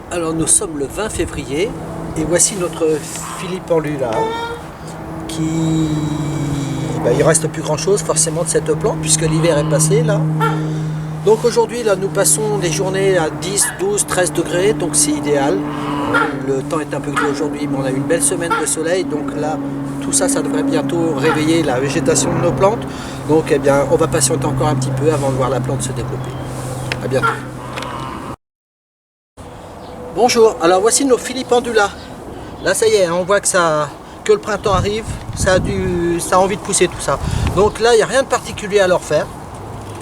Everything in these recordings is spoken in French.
Alors nous sommes le 20 février et voici notre filipendula qui... il reste plus grand chose forcément de cette plante puisque l'hiver est passé là. Donc aujourd'hui là nous passons des journées à 10, 12, 13 degrés donc c'est idéal. Le temps est un peu gris aujourd'hui mais on a eu une belle semaine de soleil donc là tout ça devrait bientôt réveiller la végétation de nos plantes. Donc eh bien on va patienter encore un petit peu avant de voir la plante se développer. À bientôt. Bonjour, alors voici nos filipendula. Là ça y est, on voit que le printemps arrive, ça a envie de pousser tout ça. Donc là il n'y a rien de particulier à leur faire.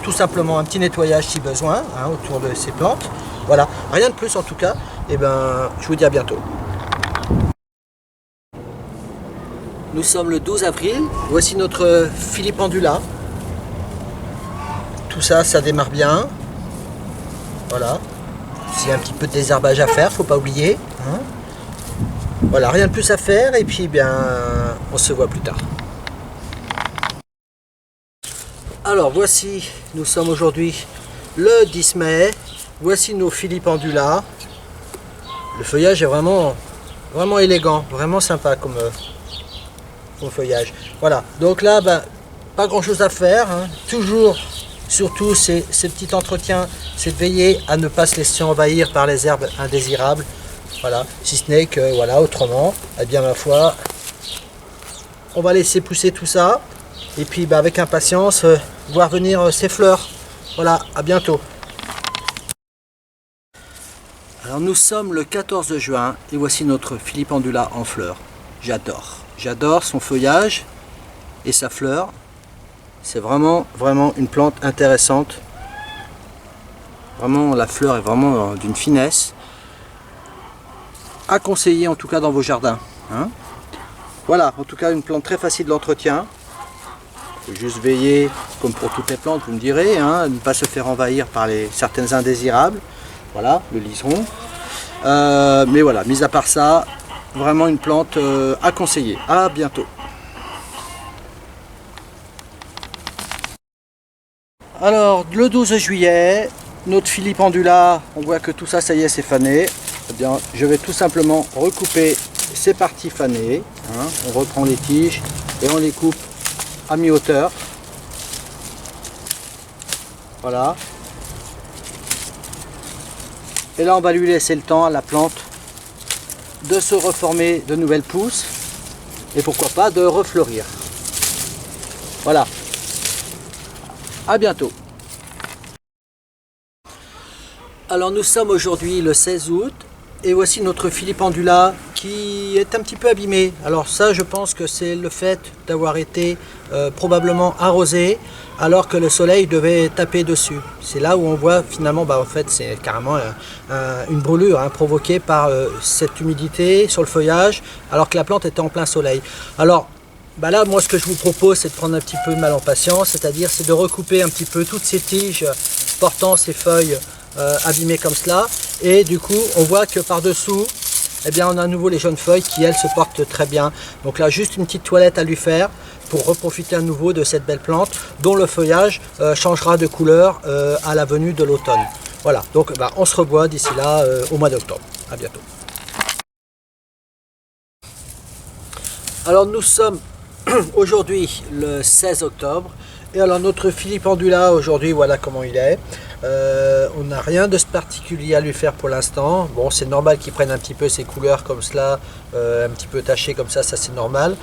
Tout simplement un petit nettoyage si besoin autour de ces plantes. Voilà, rien de plus en tout cas. Et je vous dis à bientôt. Nous sommes le 12 avril, voici notre filipendula. Tout ça démarre bien. Voilà. Il y a un petit peu de désherbage à faire, faut pas oublier. Voilà, rien de plus à faire et puis on se voit plus tard. Alors voici, nous sommes aujourd'hui le 10 mai. Voici nos filipendula. Le feuillage est vraiment élégant, vraiment sympa comme feuillage. Voilà, donc là, pas grand chose à faire. Toujours, surtout ces petits entretiens, c'est de veiller à ne pas se laisser envahir par les herbes indésirables. Voilà, si ce n'est que, voilà, autrement, eh bien ma foi, on va laisser pousser tout ça. Et puis avec impatience, voir venir ces fleurs. Voilà, à bientôt. Alors nous sommes le 14 juin et voici notre filipendula en fleurs. J'adore son feuillage et sa fleur. C'est vraiment une plante intéressante. Vraiment la fleur est vraiment d'une finesse. À conseiller en tout cas dans vos jardins. Voilà, en tout cas une plante très facile d'entretien. Il faut juste veiller, comme pour toutes les plantes, vous me direz, à ne pas se faire envahir par certaines indésirables. Voilà, le liseron. Mais voilà, mis à part ça, vraiment une plante à conseiller. À bientôt. Alors, le 12 juillet, notre filipendula, on voit que tout ça, ça y est, c'est fané. Eh bien, je vais tout simplement recouper ces parties fanées. On reprend les tiges et on les coupe à mi-hauteur. Voilà. Et là, on va lui laisser le temps à la plante de se reformer de nouvelles pousses et pourquoi pas de refleurir. Voilà. À bientôt. Alors nous sommes aujourd'hui le 16 août et voici notre filipendula qui est un petit peu abîmé. Alors ça je pense que c'est le fait d'avoir été probablement arrosé alors que le soleil devait taper dessus. C'est là où on voit finalement, en fait c'est carrément une brûlure provoquée par cette humidité sur le feuillage alors que la plante était en plein soleil. Alors là, moi, ce que je vous propose, c'est de prendre un petit peu mal en patience, c'est-à-dire c'est de recouper un petit peu toutes ces tiges portant ces feuilles abîmées comme cela. Et du coup, on voit que par-dessous, eh bien, on a à nouveau les jeunes feuilles qui, elles, se portent très bien. Donc là, juste une petite toilette à lui faire pour reprofiter à nouveau de cette belle plante dont le feuillage changera de couleur à la venue de l'automne. Voilà, donc on se revoit d'ici là au mois d'octobre. À bientôt. Alors, nous sommes aujourd'hui le 16 octobre et alors notre filipendula aujourd'hui voilà comment il est. On n'a rien de particulier à lui faire pour l'instant. Bon, c'est normal qu'il prenne un petit peu ses couleurs comme cela, un petit peu tachées comme ça c'est normal.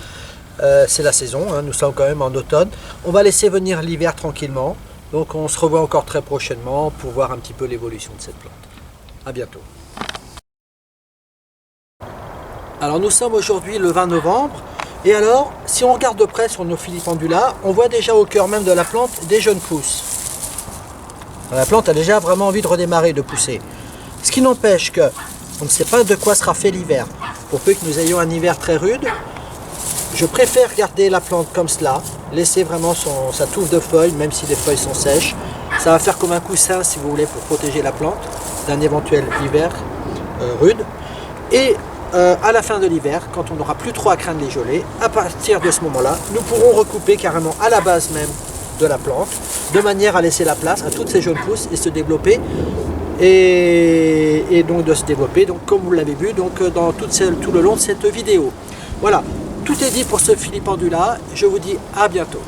C'est la saison, nous sommes quand même en automne. On va laisser venir l'hiver tranquillement, donc on se revoit encore très prochainement pour voir un petit peu l'évolution de cette plante. À bientôt. Alors nous sommes aujourd'hui le 20 novembre. Et alors, si on regarde de près sur nos filipendula, on voit déjà au cœur même de la plante des jeunes pousses. La plante a déjà vraiment envie de redémarrer, de pousser. Ce qui n'empêche que on ne sait pas de quoi sera fait l'hiver. Pour peu que nous ayons un hiver très rude, je préfère garder la plante comme cela, laisser vraiment sa touffe de feuilles, même si les feuilles sont sèches. Ça va faire comme un coussin, si vous voulez, pour protéger la plante d'un éventuel hiver rude. Et à la fin de l'hiver, quand on n'aura plus trop à craindre les gelées, à partir de ce moment-là, nous pourrons recouper carrément à la base même de la plante, de manière à laisser la place à toutes ces jeunes pousses et se développer, et donc de se développer, donc comme vous l'avez vu, donc dans tout le long de cette vidéo. Voilà, tout est dit pour ce filipendula, je vous dis à bientôt.